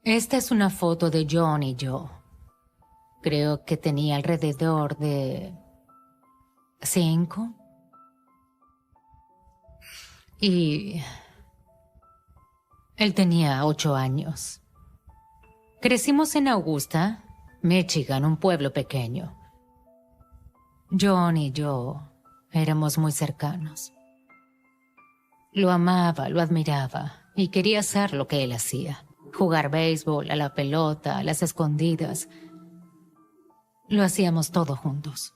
Esta es una foto de John y yo. Creo que tenía alrededor de 5. Y él tenía 8 años. Crecimos en Augusta, Michigan, un pueblo pequeño. John y yo éramos muy cercanos. Lo amaba, lo admiraba y quería hacer lo que él hacía. Jugar béisbol, a la pelota, a las escondidas. Lo hacíamos todo juntos.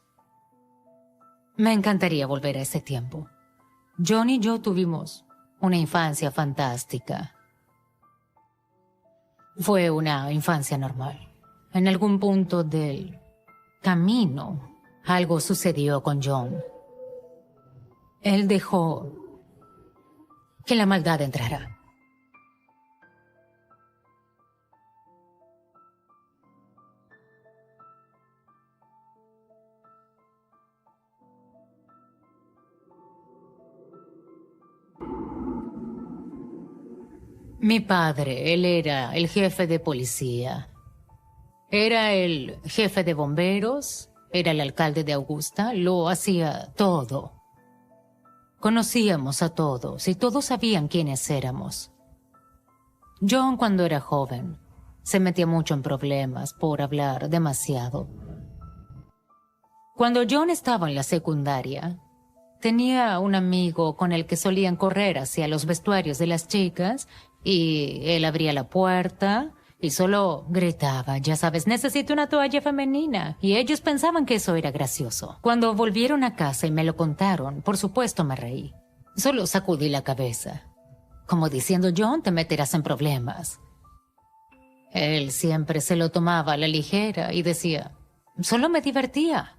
Me encantaría volver a ese tiempo. John y yo tuvimos una infancia fantástica. Fue una infancia normal. En algún punto del camino, algo sucedió con John. Él dejó que la maldad entrara. Mi padre, él era el jefe de policía. Era el jefe de bomberos, era el alcalde de Augusta, lo hacía todo. Conocíamos a todos y todos sabían quiénes éramos. John, cuando era joven, se metía mucho en problemas por hablar demasiado. Cuando John estaba en la secundaria, tenía un amigo con el que solían correr hacia los vestuarios de las chicas y él abría la puerta y solo gritaba, ya sabes, necesito una toalla femenina. Y ellos pensaban que eso era gracioso. Cuando volvieron a casa y me lo contaron, por supuesto me reí. Solo sacudí la cabeza, como diciendo, John, te meterás en problemas. Él siempre se lo tomaba a la ligera y decía, solo me divertía.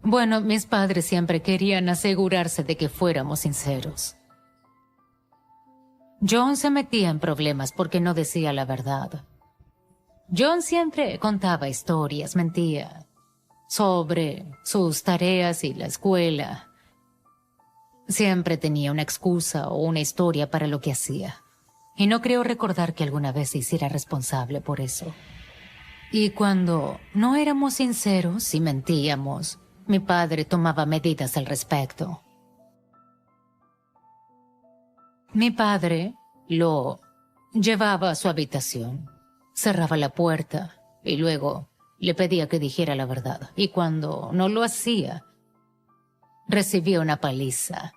Bueno, mis padres siempre querían asegurarse de que fuéramos sinceros. John se metía en problemas porque no decía la verdad. John siempre contaba historias, mentía sobre sus tareas y la escuela. Siempre tenía una excusa o una historia para lo que hacía. Y no creo recordar que alguna vez se hiciera responsable por eso. Y cuando no éramos sinceros y mentíamos, mi padre tomaba medidas al respecto. Mi padre lo llevaba a su habitación, cerraba la puerta y luego le pedía que dijera la verdad. Y cuando no lo hacía, recibía una paliza.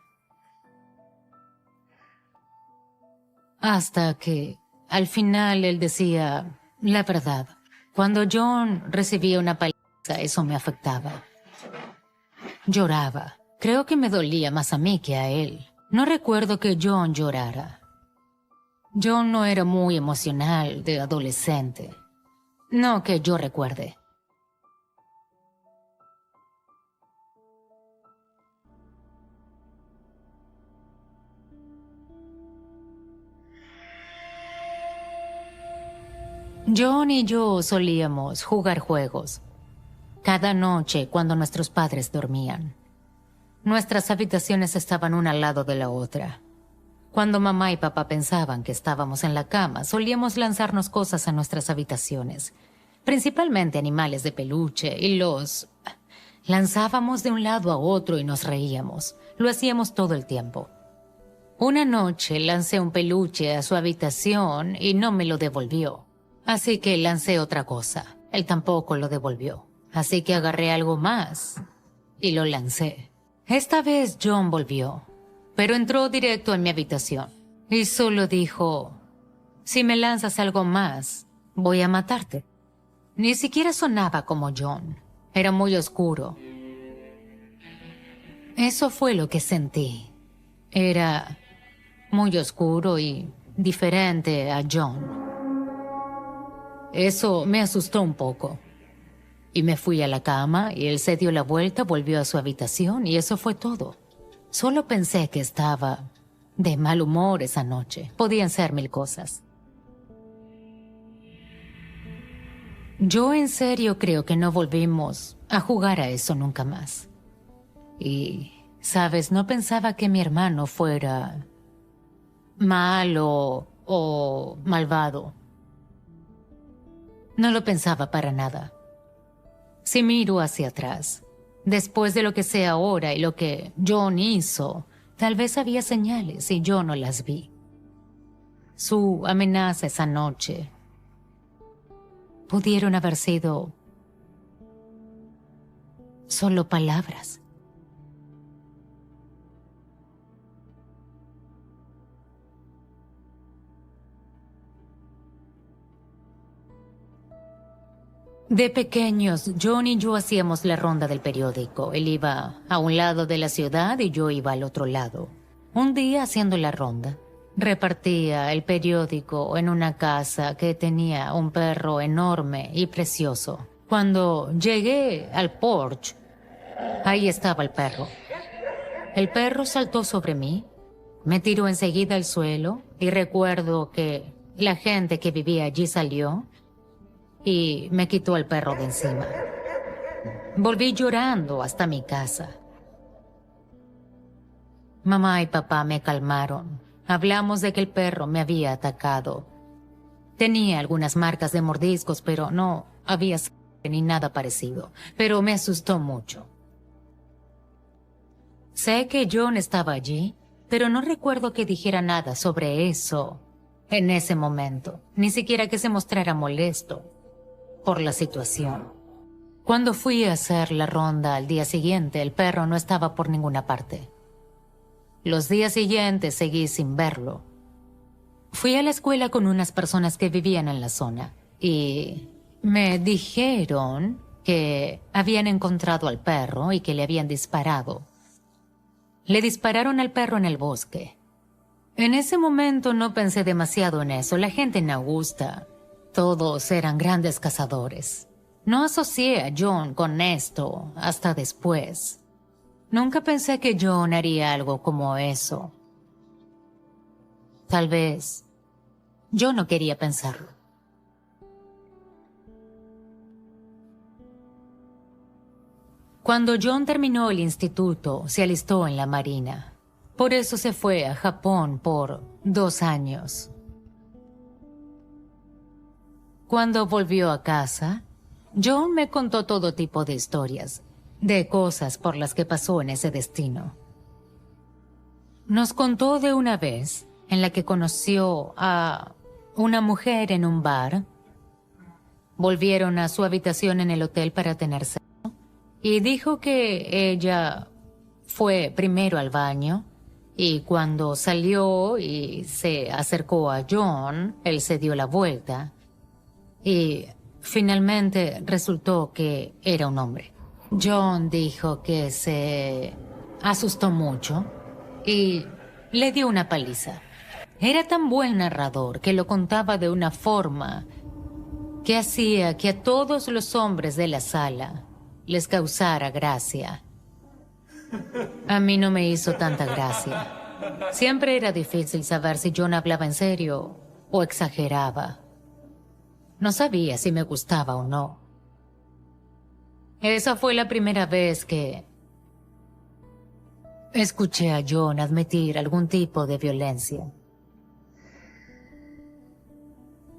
Hasta que al final él decía la verdad. Cuando John recibía una paliza, eso me afectaba. Lloraba. Creo que me dolía más a mí que a él. No recuerdo que John llorara. John no era muy emocional de adolescente. No que yo recuerde. John y yo solíamos jugar juegos. Cada noche cuando nuestros padres dormían. Nuestras habitaciones estaban una al lado de la otra. Cuando mamá y papá pensaban que estábamos en la cama, solíamos lanzarnos cosas a nuestras habitaciones, principalmente animales de peluche, y los lanzábamos de un lado a otro y nos reíamos. Lo hacíamos todo el tiempo. Una noche lancé un peluche a su habitación y no me lo devolvió. Así que lancé otra cosa. Él tampoco lo devolvió. Así que agarré algo más y lo lancé. Esta vez John volvió, pero entró directo en mi habitación y solo dijo, si me lanzas algo más, voy a matarte. Ni siquiera sonaba como John. Era muy oscuro. Eso fue lo que sentí. Era muy oscuro y diferente a John. Eso me asustó un poco. Y me fui a la cama y él se dio la vuelta, volvió a su habitación y eso fue todo. Solo pensé que estaba de mal humor esa noche. Podían ser 1000 cosas. Yo en serio creo que no volvimos a jugar a eso nunca más. Y Sabes, no pensaba que mi hermano fuera malo o malvado. No lo pensaba para nada. Si miro hacia atrás, después de lo que sé ahora y lo que John hizo, tal vez había señales y yo no las vi. Su amenaza esa noche pudieron haber sido solo palabras. De pequeños, John y yo hacíamos la ronda del periódico. Él iba a un lado de la ciudad y yo iba al otro lado. Un día, haciendo la ronda, repartía el periódico en una casa que tenía un perro enorme y precioso. Cuando llegué al porche, ahí estaba el perro. El perro saltó sobre mí, me tiró enseguida al suelo y recuerdo que la gente que vivía allí salió y me quitó el perro de encima. Volví llorando hasta mi casa. Mamá y papá me calmaron. Hablamos de que el perro me había atacado. Tenía algunas marcas de mordiscos, pero no había sangre ni nada parecido. Pero me asustó mucho. Sé que John estaba allí, pero no recuerdo que dijera nada sobre eso en ese momento. Ni siquiera que se mostrara molesto por la situación. Cuando fui a hacer la ronda al día siguiente, el perro no estaba por ninguna parte. Los días siguientes seguí sin verlo. Fui a la escuela con unas personas que vivían en la zona y me dijeron que habían encontrado al perro y que le habían disparado. Le dispararon al perro en el bosque. En ese momento no pensé demasiado en eso. La gente en Augusta, todos eran grandes cazadores. No asocié a John con esto hasta después. Nunca pensé que John haría algo como eso. Tal vez yo no quería pensarlo. Cuando John terminó el instituto, se alistó en la Marina. Por eso se fue a Japón por 2 años. Cuando volvió a casa, John me contó todo tipo de historias, de cosas por las que pasó en ese destino. Nos contó de una vez en la que conoció a una mujer en un bar. Volvieron a su habitación en el hotel para tener sexo y dijo que ella fue primero al baño y cuando salió y se acercó a John, él se dio la vuelta y finalmente resultó que era un hombre. John dijo que se asustó mucho y le dio una paliza. Era tan buen narrador que lo contaba de una forma que hacía que a todos los hombres de la sala les causara gracia. A mí no me hizo tanta gracia. Siempre era difícil saber si John hablaba en serio o exageraba. No sabía si me gustaba o no. Esa fue la primera vez que escuché a John admitir algún tipo de violencia.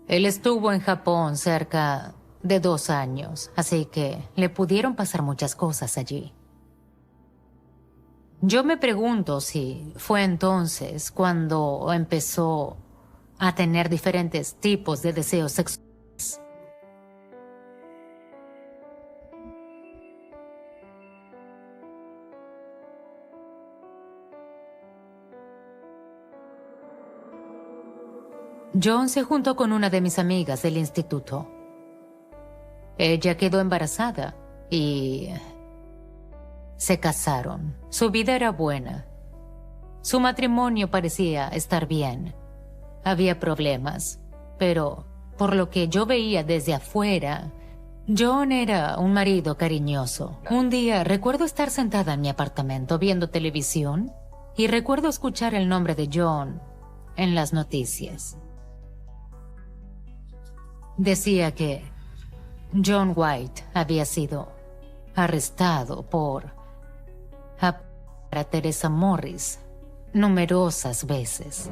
Él estuvo en Japón cerca de 2 años, así que le pudieron pasar muchas cosas allí. Yo me pregunto si fue entonces cuando empezó a tener diferentes tipos de deseos sexuales. John se juntó con una de mis amigas del instituto. Ella quedó embarazada y se casaron. Su vida era buena. Su matrimonio parecía estar bien. Había problemas, pero por lo que yo veía desde afuera, John era un marido cariñoso. Un día recuerdo estar sentada en mi apartamento viendo televisión y recuerdo escuchar el nombre de John en las noticias. Decía que John White había sido arrestado por apuntar a Teresa Morris numerosas veces.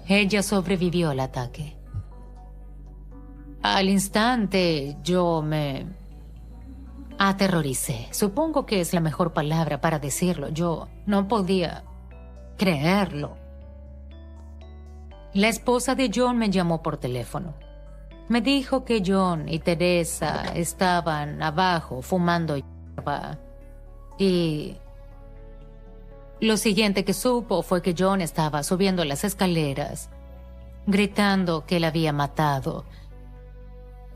Ella sobrevivió al ataque. Al instante yo me aterroricé. Supongo que es la mejor palabra para decirlo. Yo no podía creerlo. La esposa de John me llamó por teléfono. Me dijo que John y Teresa estaban abajo fumando hierba. Y lo siguiente que supo fue que John estaba subiendo las escaleras, gritando que la había matado.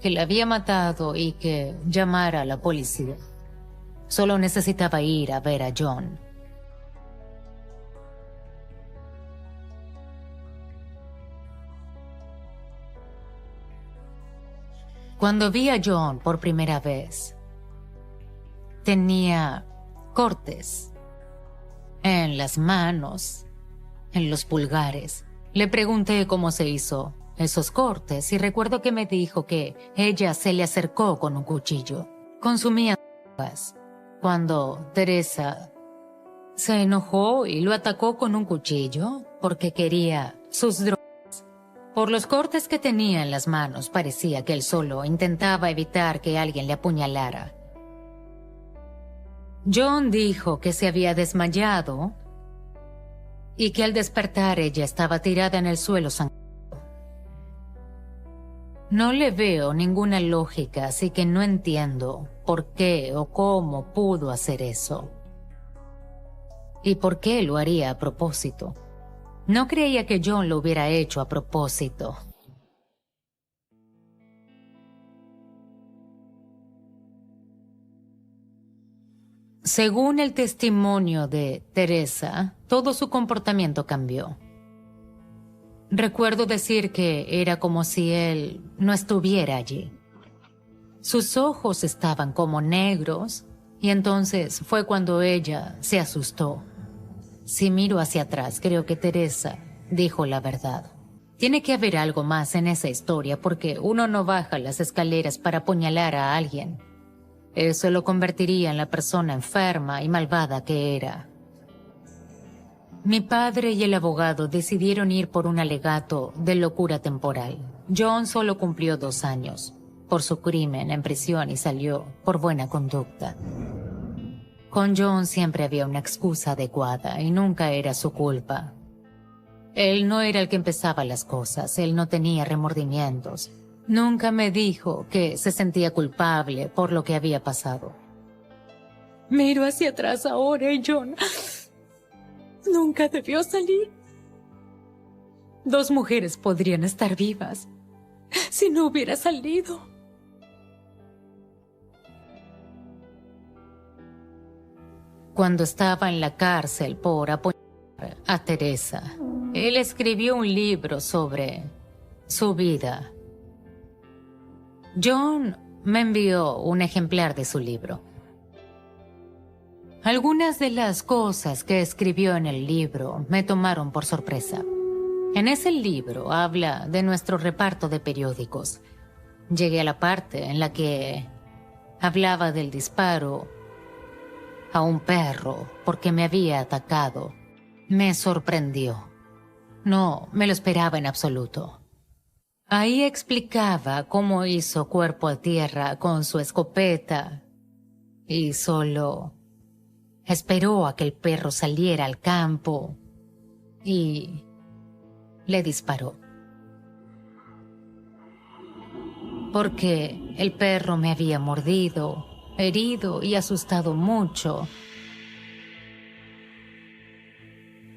Que la había matado y que llamara a la policía. Solo necesitaba ir a ver a John. Cuando vi a John por primera vez, tenía cortes en las manos, en los pulgares. Le pregunté cómo se hizo esos cortes y recuerdo que me dijo que ella se le acercó con un cuchillo. Consumía drogas. Cuando Teresa se enojó y lo atacó con un cuchillo porque quería sus drogas. Por los cortes que tenía en las manos, parecía que él solo intentaba evitar que alguien le apuñalara. John dijo que se había desmayado y que al despertar ella estaba tirada en el suelo sangrando. No le veo ninguna lógica, así que no entiendo por qué o cómo pudo hacer eso. ¿Y por qué lo haría a propósito? No creía que John lo hubiera hecho a propósito. Según el testimonio de Teresa, todo su comportamiento cambió. Recuerdo decir que era como si él no estuviera allí. Sus ojos estaban como negros y entonces fue cuando ella se asustó. Si miro hacia atrás, creo que Teresa dijo la verdad. Tiene que haber algo más en esa historia porque uno no baja las escaleras para apuñalar a alguien. Eso lo convertiría en la persona enferma y malvada que era. Mi padre y el abogado decidieron ir por un alegato de locura temporal. John solo cumplió 2 años por su crimen en prisión y salió por buena conducta. Con John siempre había una excusa adecuada y nunca era su culpa. Él no era el que empezaba las cosas, él no tenía remordimientos. Nunca me dijo que se sentía culpable por lo que había pasado. Miro hacia atrás ahora y John nunca debió salir. 2 mujeres podrían estar vivas si no hubiera salido. Cuando estaba en la cárcel por apoyar a Teresa, él escribió un libro sobre su vida. John me envió un ejemplar de su libro. Algunas de las cosas que escribió en el libro me tomaron por sorpresa. En ese libro habla de nuestro reparto de periódicos. Llegué a la parte en la que hablaba del disparo a un perro porque me había atacado. Me sorprendió. No me lo esperaba en absoluto. Ahí explicaba cómo hizo cuerpo a tierra con su escopeta y solo esperó a que el perro saliera al campo y le disparó. Porque el perro me había mordido, herido y asustado mucho.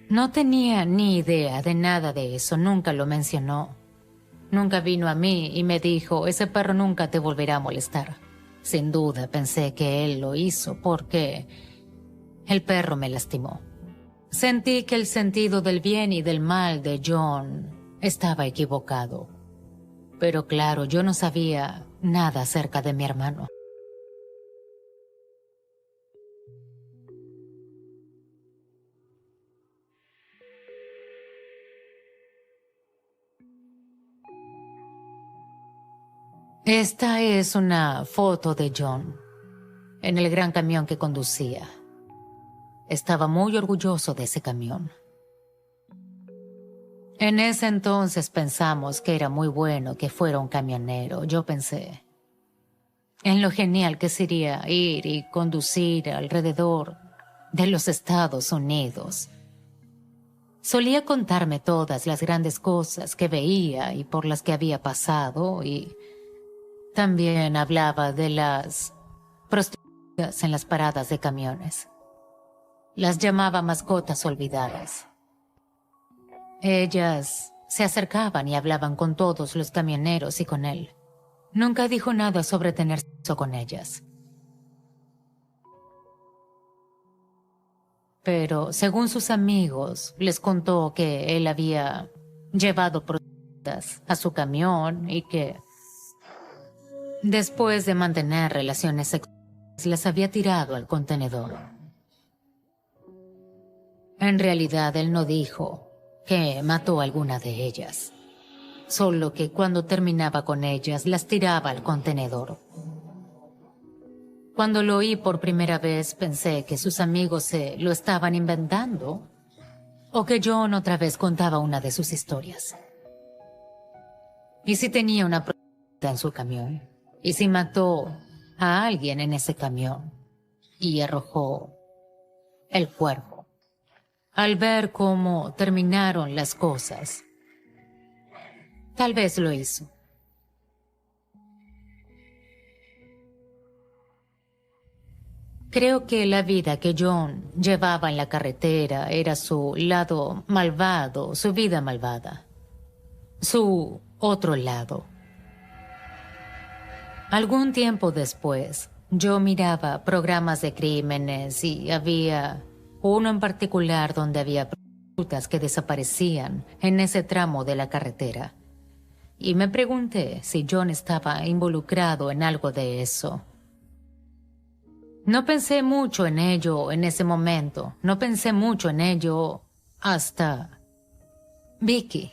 No tenía ni idea de nada de eso, nunca lo mencionó. Nunca vino a mí y me dijo, ese perro nunca te volverá a molestar. Sin duda pensé que él lo hizo porque el perro me lastimó. Sentí que el sentido del bien y del mal de John estaba equivocado. Pero claro, yo no sabía nada acerca de mi hermano. Esta es una foto de John en el gran camión que conducía. estaba muy orgulloso de ese camión. En ese entonces pensamos que era muy bueno que fuera un camionero. Yo pensé en lo genial que sería ir y conducir alrededor de los Estados Unidos. Solía contarme todas las grandes cosas que veía y por las que había pasado, y también hablaba de las prostitutas en las paradas de camiones. Las llamaba mascotas olvidadas. Ellas se acercaban y hablaban con todos los camioneros y con él. Nunca dijo nada sobre tener sexo con ellas. Pero, según sus amigos, les contó que él había llevado prostitutas a su camión y que, después de mantener relaciones sexuales, las había tirado al contenedor. En realidad, él no dijo que mató a alguna de ellas, solo que cuando terminaba con ellas, las tiraba al contenedor. Cuando lo oí por primera vez, pensé que sus amigos se lo estaban inventando o que John otra vez contaba una de sus historias. ¿Y si tenía una prostituta en su camión? ¿Y si mató a alguien en ese camión y arrojó el cuerpo? Al ver cómo terminaron las cosas, tal vez lo hizo. Creo que la vida que John llevaba en la carretera era su lado malvado, su vida malvada, su otro lado. Algún tiempo después, yo miraba programas de crímenes y había uno en particular donde había prostitutas que desaparecían en ese tramo de la carretera. Y me pregunté si John estaba involucrado en algo de eso. No pensé mucho en ello en ese momento. No pensé mucho en ello hasta Vicky.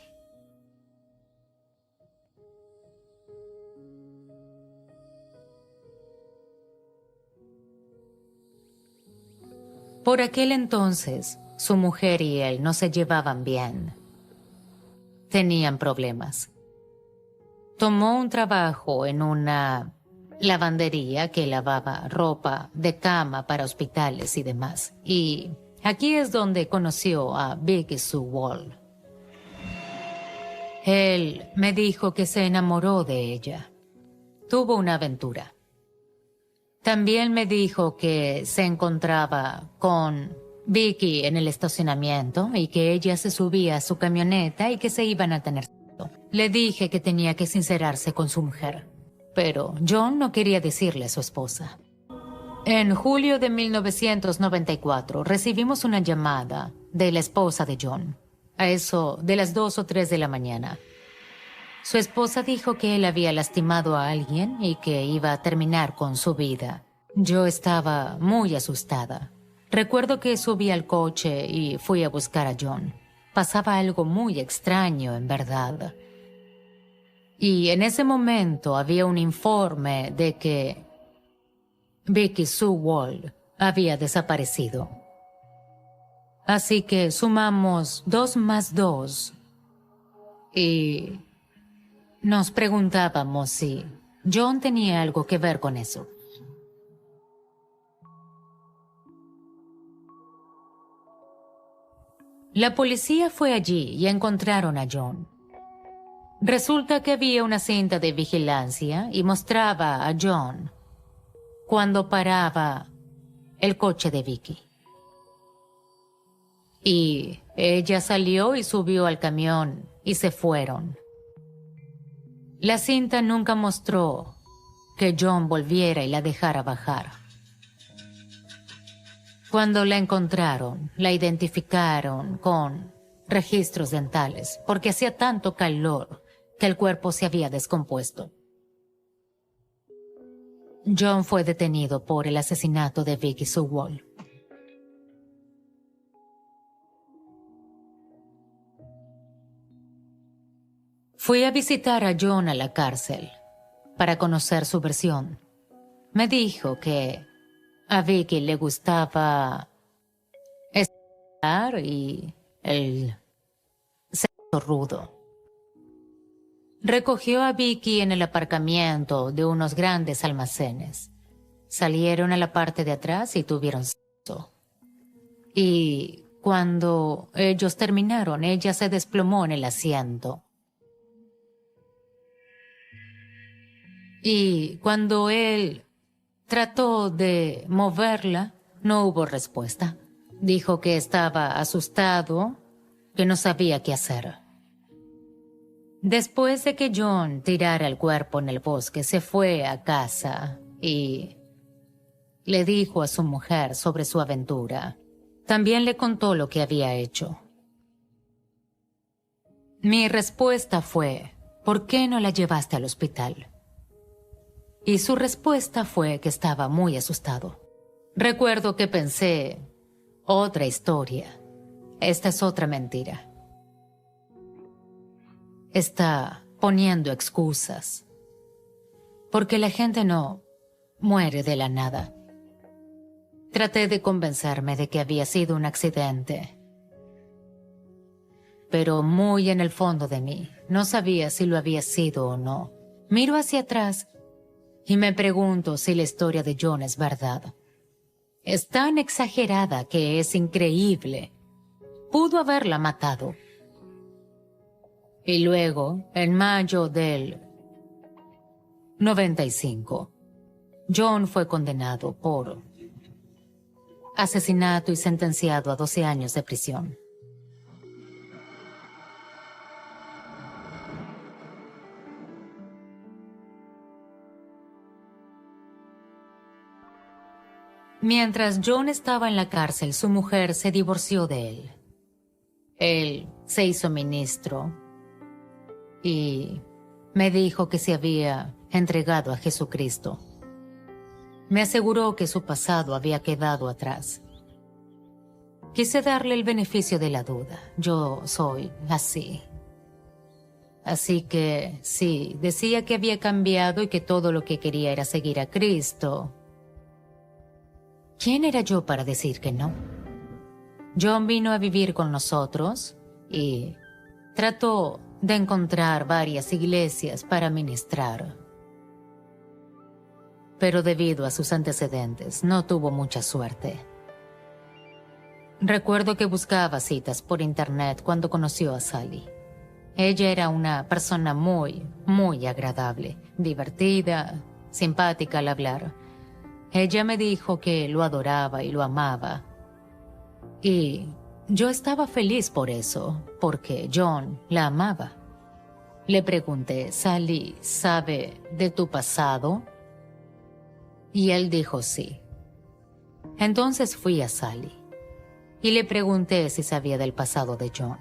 Por aquel entonces, su mujer y él no se llevaban bien. Tenían problemas. Tomó un trabajo en una lavandería que lavaba ropa de cama para hospitales y demás. Y aquí es donde conoció a Vicky Sue Wall. Él me dijo que se enamoró de ella. Tuvo una aventura. También me dijo que se encontraba con Vicky en el estacionamiento y que ella se subía a su camioneta y que se iban a tener sexo. Le dije que tenía que sincerarse con su mujer. Pero John no quería decirle a su esposa. En julio de 1994 recibimos una llamada de la esposa de John, a eso de las 2 o 3 de la mañana. Su esposa dijo que él había lastimado a alguien y que iba a terminar con su vida. Yo estaba muy asustada. Recuerdo que subí al coche y fui a buscar a John. Pasaba algo muy extraño, en verdad. Y en ese momento había un informe de que Vicky Sue Wall había desaparecido. Así que sumamos 2 más 2 y nos preguntábamos si John tenía algo que ver con eso. La policía fue allí y encontraron a John. Resulta que había una cinta de vigilancia y mostraba a John cuando paraba el coche de Vicky. Y ella salió y subió al camión y se fueron. La cinta nunca mostró que John volviera y la dejara bajar. Cuando la encontraron, la identificaron con registros dentales porque hacía tanto calor que el cuerpo se había descompuesto. John fue detenido por el asesinato de Vicky Sue Wall. Fui a visitar a John a la cárcel para conocer su versión. Me dijo que a Vicky le gustaba y el sexo rudo. Recogió a Vicky en el aparcamiento de unos grandes almacenes. Salieron a la parte de atrás y tuvieron sexo. Y cuando ellos terminaron, ella se desplomó en el asiento. Y cuando él trató de moverla, no hubo respuesta. Dijo que estaba asustado, que no sabía qué hacer. Después de que John tirara el cuerpo en el bosque, se fue a casa y le dijo a su mujer sobre su aventura. También le contó lo que había hecho. Mi respuesta fue, ¿por qué no la llevaste al hospital? Y su respuesta fue que estaba muy asustado. Recuerdo que pensé, otra historia. Esta es otra mentira. Está poniendo excusas. Porque la gente no muere de la nada. Traté de convencerme de que había sido un accidente. Pero muy en el fondo de mí, no sabía si lo había sido o no. Miro hacia atrás y me pregunto si la historia de John es verdad. Es tan exagerada que es increíble. Pudo haberla matado. Y luego, en mayo del 95, John fue condenado por asesinato y sentenciado a 12 años de prisión. Mientras John estaba en la cárcel, su mujer se divorció de él. Él se hizo ministro y me dijo que se había entregado a Jesucristo. Me aseguró que su pasado había quedado atrás. Quise darle el beneficio de la duda. Yo soy así. Así que sí, decía que había cambiado y que todo lo que quería era seguir a Cristo. ¿Quién era yo para decir que no? John vino a vivir con nosotros y trató de encontrar varias iglesias para ministrar. Pero debido a sus antecedentes, no tuvo mucha suerte. Recuerdo que buscaba citas por internet cuando conoció a Sally. Ella era una persona muy, muy agradable, divertida, simpática al hablar. Ella me dijo que lo adoraba y lo amaba. Y yo estaba feliz por eso, porque John la amaba. Le pregunté, Sally, ¿sabe de tu pasado? Y él dijo sí. Entonces fui a Sally y le pregunté si sabía del pasado de John.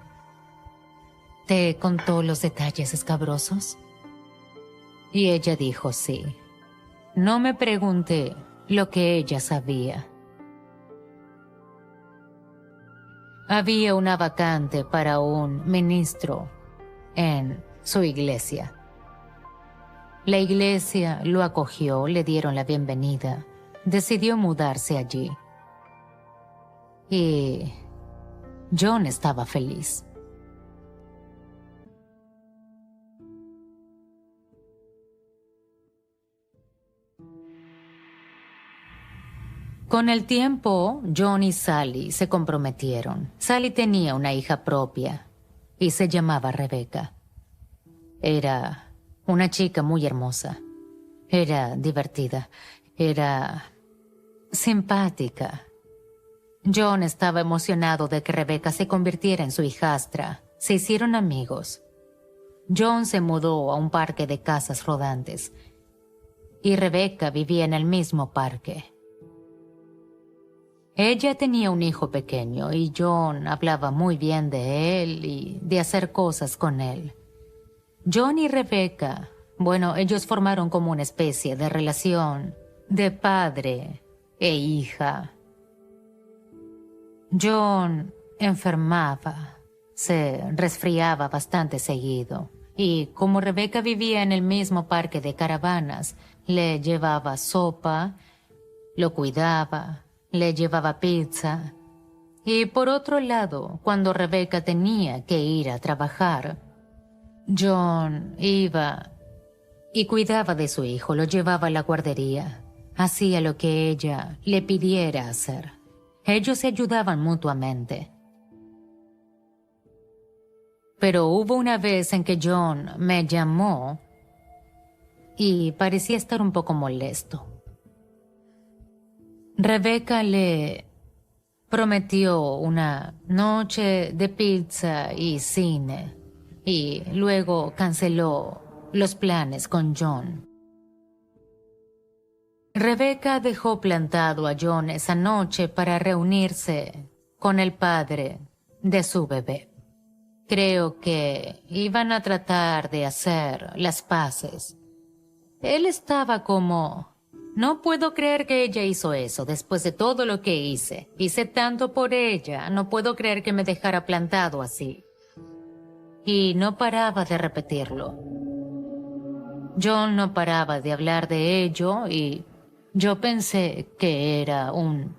¿Te contó los detalles escabrosos? Y ella dijo sí. No me pregunté lo que ella sabía. Había una vacante para un ministro en su iglesia. La iglesia lo acogió, le dieron la bienvenida. Decidió mudarse allí. Y John estaba feliz. Con el tiempo, John y Sally se comprometieron. Sally tenía una hija propia y se llamaba Rebecca. Era una chica muy hermosa. Era divertida. Era simpática. John estaba emocionado de que Rebecca se convirtiera en su hijastra. Se hicieron amigos. John se mudó a un parque de casas rodantes y Rebecca vivía en el mismo parque. Ella tenía un hijo pequeño y John hablaba muy bien de él y de hacer cosas con él. John y Rebecca, bueno, ellos formaron como una especie de relación de padre e hija. John enfermaba, se resfriaba bastante seguido y como Rebecca vivía en el mismo parque de caravanas, le llevaba sopa, lo cuidaba, le llevaba pizza. Y por otro lado, cuando Rebecca tenía que ir a trabajar, John iba y cuidaba de su hijo, lo llevaba a la guardería, hacía lo que ella le pidiera hacer. Ellos se ayudaban mutuamente. Pero hubo una vez en que John me llamó y parecía estar un poco molesto. Rebecca le prometió una noche de pizza y cine y luego canceló los planes con John. Rebecca dejó plantado a John esa noche para reunirse con el padre de su bebé. Creo que iban a tratar de hacer las paces. Él estaba como: no puedo creer que ella hizo eso después de todo lo que hice. Hice tanto por ella, no puedo creer que me dejara plantado así. Y no paraba de repetirlo. John no paraba de hablar de ello y yo pensé que era un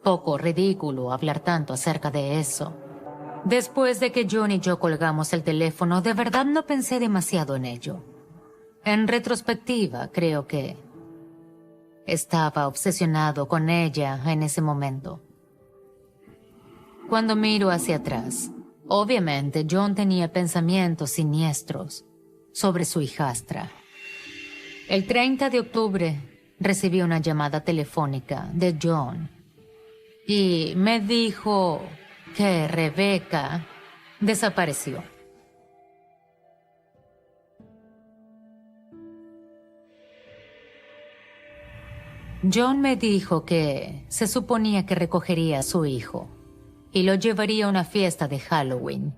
poco ridículo hablar tanto acerca de eso. Después de que John y yo colgamos el teléfono, de verdad no pensé demasiado en ello. En retrospectiva, creo que estaba obsesionado con ella en ese momento. Cuando miro hacia atrás, obviamente John tenía pensamientos siniestros sobre su hijastra. El 30 de octubre recibí una llamada telefónica de John y me dijo que Rebecca desapareció. John me dijo que se suponía que recogería a su hijo y lo llevaría a una fiesta de Halloween.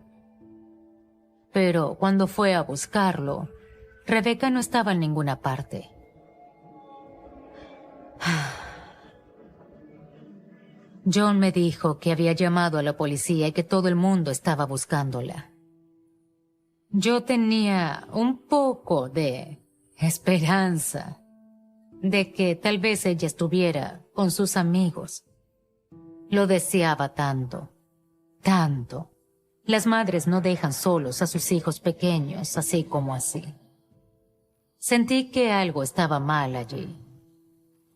Pero cuando fue a buscarlo, Rebecca no estaba en ninguna parte. John me dijo que había llamado a la policía y que todo el mundo estaba buscándola. Yo tenía un poco de esperanza de que tal vez ella estuviera con sus amigos. Lo deseaba tanto, tanto. Las madres no dejan solos a sus hijos pequeños, así como así. Sentí que algo estaba mal allí,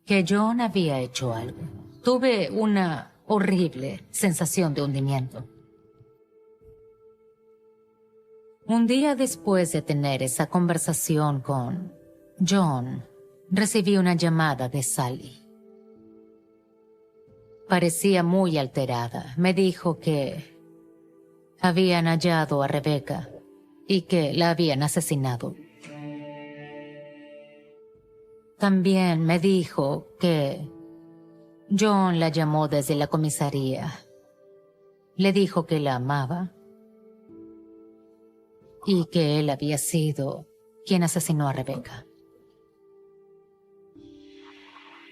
que John había hecho algo. Tuve una horrible sensación de hundimiento. Un día después de tener esa conversación con John, recibí una llamada de Sally. Parecía muy alterada. Me dijo que habían hallado a Rebecca y que la habían asesinado. También me dijo que John la llamó desde la comisaría. Le dijo que la amaba y que él había sido quien asesinó a Rebecca.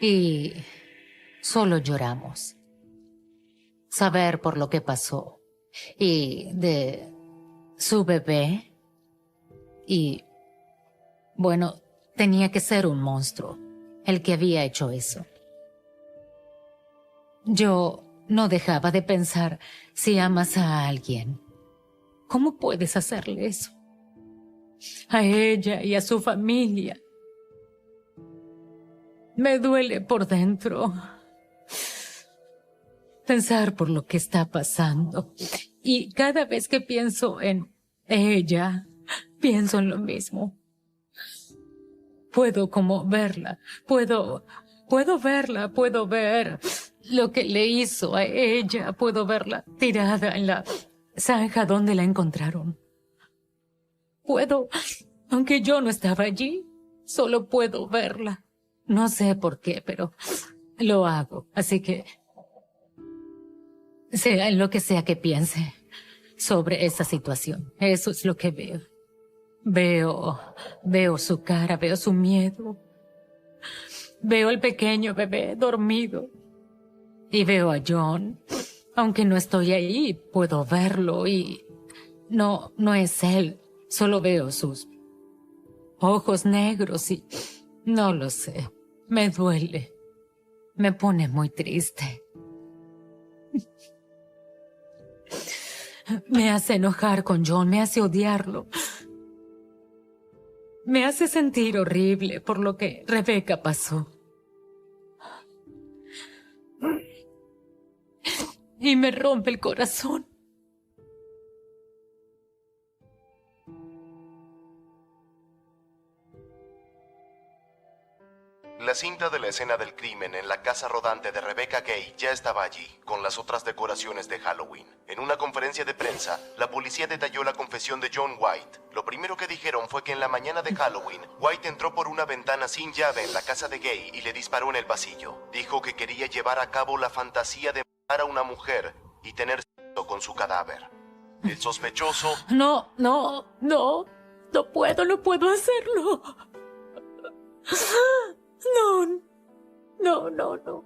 Y solo lloramos. Saber por lo que pasó y de su bebé. Y bueno, tenía que ser un monstruo el que había hecho eso. Yo no dejaba de pensar: si amas a alguien, ¿cómo puedes hacerle eso? A ella y a su familia. Me duele por dentro pensar por lo que está pasando. Y cada vez que pienso en ella, pienso en lo mismo. Puedo como verla, puedo verla, puedo ver lo que le hizo a ella, puedo verla tirada en la zanja donde la encontraron. Puedo, aunque yo no estaba allí, solo puedo verla. No sé por qué, pero lo hago, así que sea en lo que sea que piense sobre esa situación, eso es lo que veo. Veo su cara, veo su miedo. Veo al pequeño bebé dormido. Y veo a John. Aunque no estoy ahí, puedo verlo y no es él. Solo veo sus ojos negros y no lo sé. Me duele. Me pone muy triste. Me hace enojar con John, me hace odiarlo. Me hace sentir horrible por lo que Rebecca pasó. Y me rompe el corazón. La cinta de la escena del crimen en la casa rodante de Rebecca Gay ya estaba allí, con las otras decoraciones de Halloween. En una conferencia de prensa, la policía detalló la confesión de John White. Lo primero que dijeron fue que en la mañana de Halloween, White entró por una ventana sin llave en la casa de Gay y le disparó en el pasillo. Dijo que quería llevar a cabo la fantasía de matar a una mujer y tener sexo con su cadáver. El sospechoso... No puedo hacerlo. No.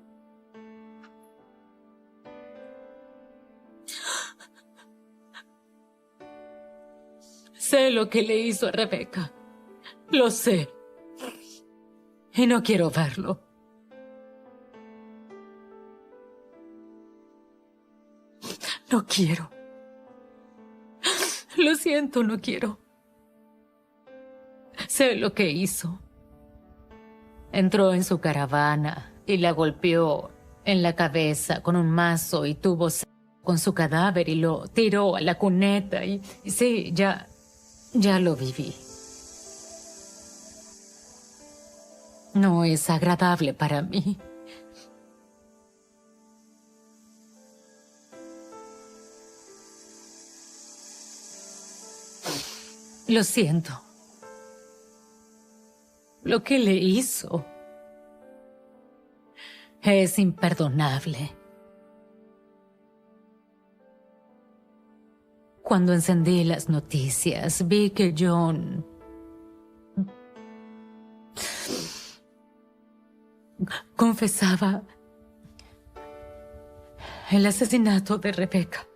Sé lo que le hizo a Rebecca. Lo sé. Y no quiero verlo. No quiero. Lo siento, no quiero. Sé lo que hizo. Entró en su caravana y la golpeó en la cabeza con un mazo y tuvo sexo con su cadáver y lo tiró a la cuneta y sí, ya lo viví. No es agradable para mí. Lo siento. Lo que le hizo es imperdonable. Cuando encendí las noticias, vi que John confesaba el asesinato de Rebecca.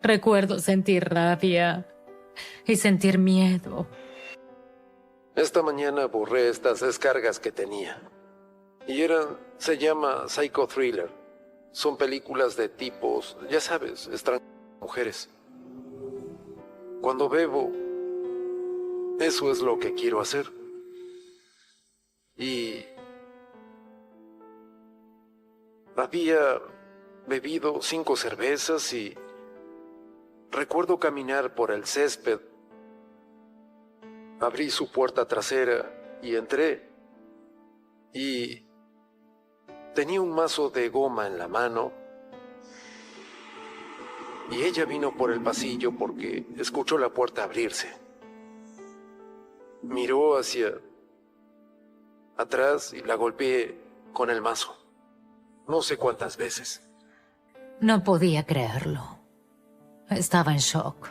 Recuerdo sentir rabia y sentir miedo. Esta mañana borré estas descargas que tenía. Se llama Psycho Thriller. Son películas de tipos, ya sabes, extranjeros, mujeres. Cuando bebo, eso es lo que quiero hacer. Y había bebido 5 cervezas y recuerdo caminar por el césped. Abrí su puerta trasera y entré. Y tenía un mazo de goma en la mano. Y ella vino por el pasillo porque escuchó la puerta abrirse. Miró hacia atrás y la golpeé con el mazo. No sé cuántas veces. No podía creerlo. Estaba en shock.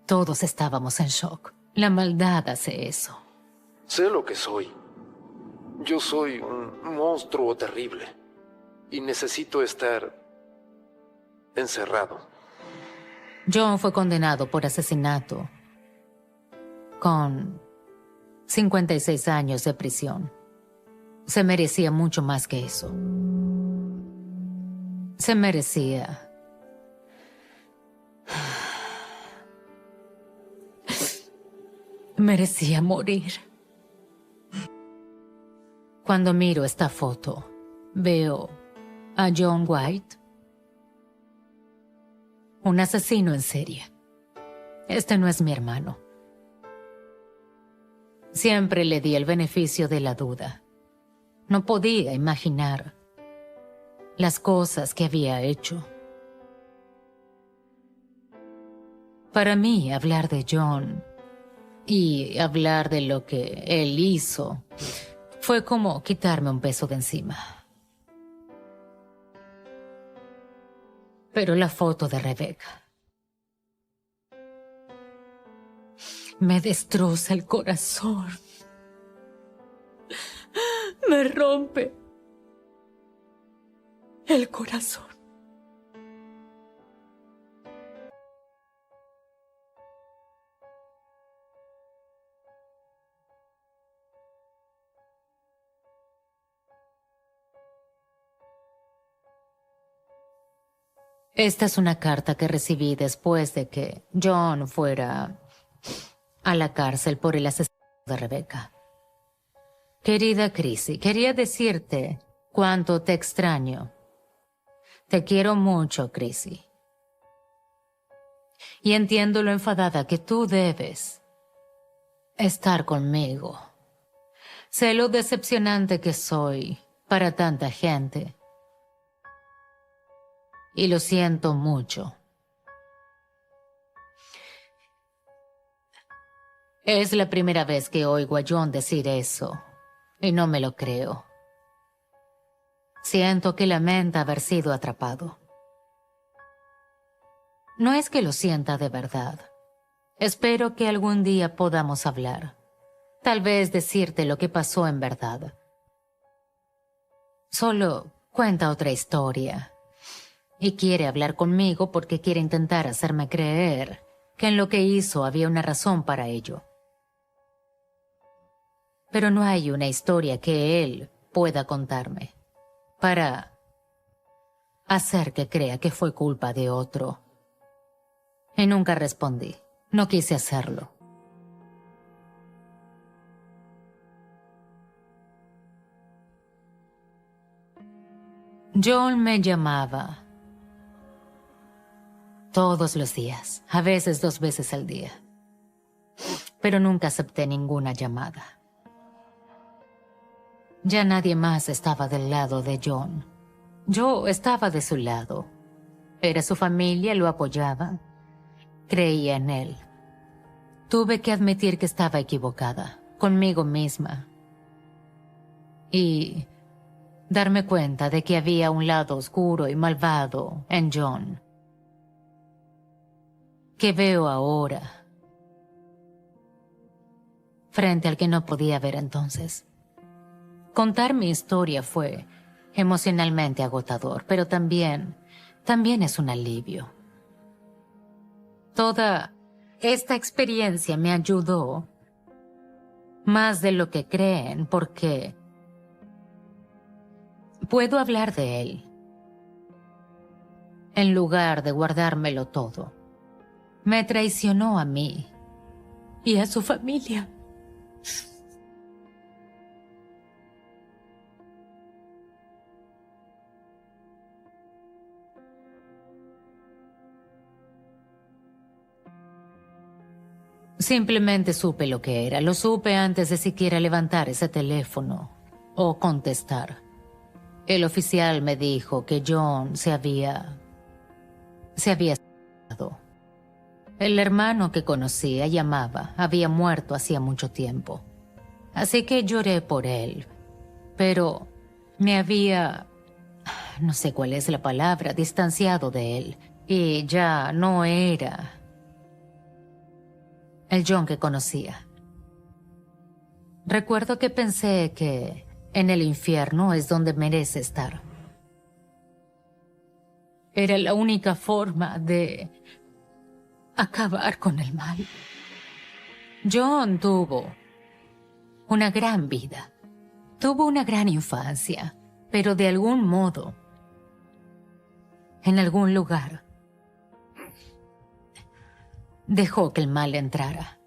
Todos estábamos en shock. La maldad hace eso. Sé lo que soy. Yo soy un monstruo terrible. Y necesito estar encerrado. John fue condenado por asesinato con 56 años de prisión. Se merecía mucho más que eso. Se merecía morir. Cuando miro esta foto, veo a John White, un asesino en serie. Este no es mi hermano. Siempre le di el beneficio de la duda. No podía imaginar las cosas que había hecho. Para mí, hablar de John y hablar de lo que él hizo fue como quitarme un peso de encima. Pero la foto de Rebecca me destroza el corazón. Me rompe el corazón. Esta es una carta que recibí después de que John fuera a la cárcel por el asesinato de Rebecca. Querida Chrissy, quería decirte cuánto te extraño. Te quiero mucho, Chrissy. Y entiendo lo enfadada que tú debes estar conmigo. Sé lo decepcionante que soy para tanta gente. Y lo siento mucho. Es la primera vez que oigo a John decir eso, y no me lo creo. Siento que lamenta haber sido atrapado. No es que lo sienta de verdad. Espero que algún día podamos hablar. Tal vez decirte lo que pasó en verdad. Solo cuenta otra historia. Y quiere hablar conmigo porque quiere intentar hacerme creer que en lo que hizo había una razón para ello. Pero no hay una historia que él pueda contarme para hacer que crea que fue culpa de otro. Y nunca respondí. No quise hacerlo. John me llamaba todos los días, a veces 2 veces al día. Pero nunca acepté ninguna llamada. Ya nadie más estaba del lado de John. Yo estaba de su lado. Era su familia, lo apoyaba. Creía en él. Tuve que admitir que estaba equivocada, conmigo misma. Y darme cuenta de que había un lado oscuro y malvado en John, que veo ahora, frente al que no podía ver entonces. Contar mi historia fue emocionalmente agotador, pero también es un alivio. Toda esta experiencia me ayudó más de lo que creen porque puedo hablar de él en lugar de guardármelo todo. Me traicionó a mí y a su familia. Simplemente supe lo que era. Lo supe antes de siquiera levantar ese teléfono o contestar. El oficial me dijo que John se había suicidado. El hermano que conocía y amaba había muerto hacía mucho tiempo. Así que lloré por él. Pero me había, no sé cuál es la palabra, distanciado de él. Y ya no era el John que conocía. Recuerdo que pensé que en el infierno es donde merece estar. Era la única forma de acabar con el mal. John tuvo una gran vida. Tuvo una gran infancia, pero de algún modo, en algún lugar, dejó que el mal entrara.